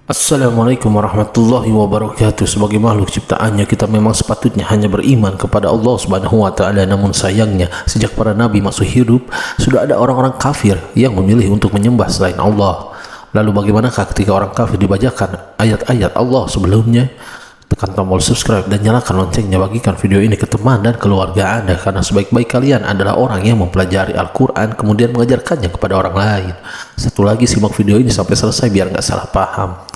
Assalamualaikum warahmatullahi wabarakatuh. Sebagai makhluk ciptaannya, kita memang sepatutnya hanya beriman kepada Allah Subhanahu wa taala. Namun sayangnya, sejak para nabi masuk hidup, sudah ada orang-orang kafir yang memilih untuk menyembah selain Allah. Lalu bagaimanakah ketika orang kafir dibacakan ayat-ayat Allah sebelumnya? Tekan tombol subscribe dan nyalakan loncengnya. Bagikan video ini ke teman dan keluarga Anda, karena sebaik-baik kalian adalah orang yang mempelajari Al-Quran kemudian mengajarkannya kepada orang lain. Satu lagi, simak video ini sampai selesai biar nggak salah paham.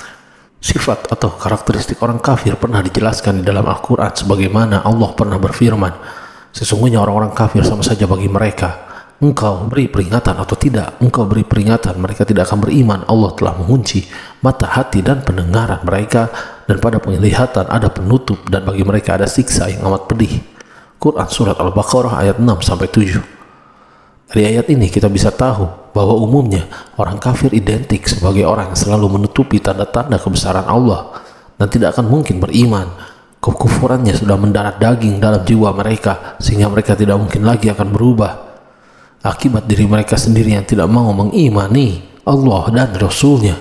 Sifat atau karakteristik orang kafir pernah dijelaskan di dalam Al-Quran, sebagaimana Allah pernah berfirman, sesungguhnya orang-orang kafir sama saja bagi mereka. Engkau beri peringatan atau tidak, engkau beri peringatan, mereka tidak akan beriman. Allah telah mengunci mata, hati, dan pendengaran mereka, dan pada penglihatan ada penutup, dan bagi mereka ada siksa yang amat pedih. Quran Surat Al-Baqarah ayat 6-7. Dari ayat ini kita bisa tahu bahwa umumnya orang kafir identik sebagai orang yang selalu menutupi tanda-tanda kebesaran Allah dan tidak akan mungkin beriman. Kekufurannya sudah mendarah daging dalam jiwa mereka, sehingga mereka tidak mungkin lagi akan berubah. Akibat diri mereka sendiri yang tidak mau mengimani Allah dan Rasul-Nya.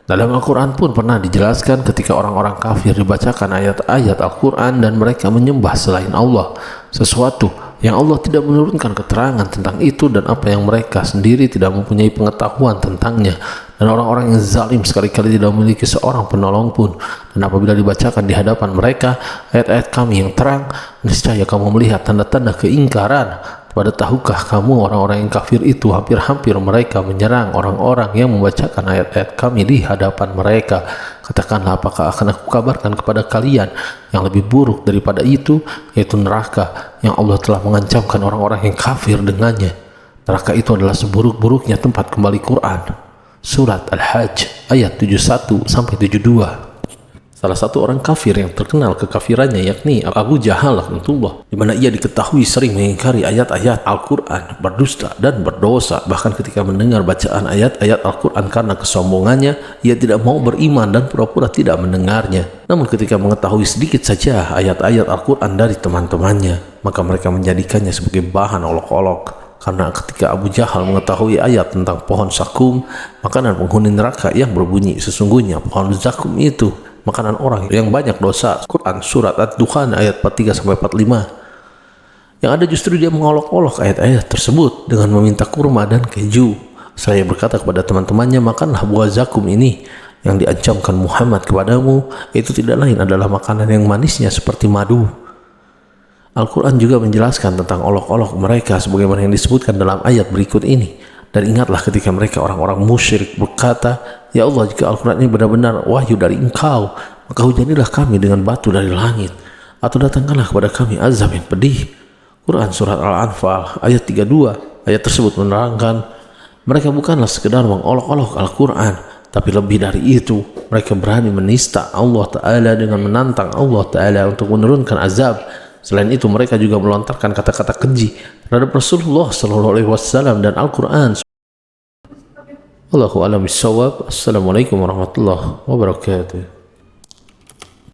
Dalam Al-Quran pun pernah dijelaskan ketika orang-orang kafir dibacakan ayat-ayat Al-Quran dan mereka menyembah selain Allah, sesuatu yang Allah tidak menurunkan keterangan tentang itu dan apa yang mereka sendiri tidak mempunyai pengetahuan tentangnya. Dan orang-orang yang zalim sekali-kali tidak memiliki seorang penolong pun. Dan apabila dibacakan di hadapan mereka ayat-ayat Kami yang terang, niscaya kamu melihat tanda-tanda keingkaran. Pada tahukah kamu orang-orang yang kafir itu hampir-hampir mereka menyerang orang-orang yang membacakan ayat-ayat Kami di hadapan mereka. Katakanlah, apakah akan aku kabarkan kepada kalian yang lebih buruk daripada itu, yaitu neraka yang Allah telah mengancamkan orang-orang yang kafir dengannya. Neraka itu adalah seburuk-buruknya tempat kembali. Quran Surat Al-Hajj ayat 71-72. Salah satu orang kafir yang terkenal kekafirannya yakni Abu Jahal laknatullah, di mana ia diketahui sering mengingkari ayat-ayat Al-Quran, berdusta dan berdosa. Bahkan ketika mendengar bacaan ayat-ayat Al-Quran, karena kesombongannya ia tidak mau beriman dan pura-pura tidak mendengarnya. Namun ketika mengetahui sedikit saja ayat-ayat Al-Quran dari teman-temannya, maka mereka menjadikannya sebagai bahan olok-olok. Karena ketika Abu Jahal mengetahui ayat tentang pohon zakum, makanan penghuni neraka yang berbunyi, sesungguhnya pohon zakum itu makanan orang yang banyak dosa. Quran Surat Ad-Dukhan ayat 43-45. Yang ada justru dia mengolok-olok ayat-ayat tersebut dengan meminta kurma dan keju. Saya berkata kepada teman-temannya, makanlah buah zakum ini yang diancamkan Muhammad kepadamu, itu tidak lain adalah makanan yang manisnya seperti madu. Al-Quran juga menjelaskan tentang olok-olok mereka sebagaimana yang disebutkan dalam ayat berikut ini. Dan ingatlah ketika mereka orang-orang musyrik berkata, ya Allah, jika Al-Quran ini benar-benar wahyu dari Engkau, maka hujanilah kami dengan batu dari langit, atau datangkanlah kepada kami azab yang pedih. Quran Surat Al-Anfal ayat 32. Ayat tersebut menerangkan mereka bukanlah sekedar mengolok-olok Al-Quran, tapi lebih dari itu, mereka berani menista Allah Ta'ala dengan menantang Allah Ta'ala untuk menurunkan azab. Selain itu, mereka juga melontarkan kata-kata keji terhadap Rasulullah SAW dan Al-Quran. Wallahu a'lam bishawab. Assalamualaikum warahmatullahi wabarakatuh.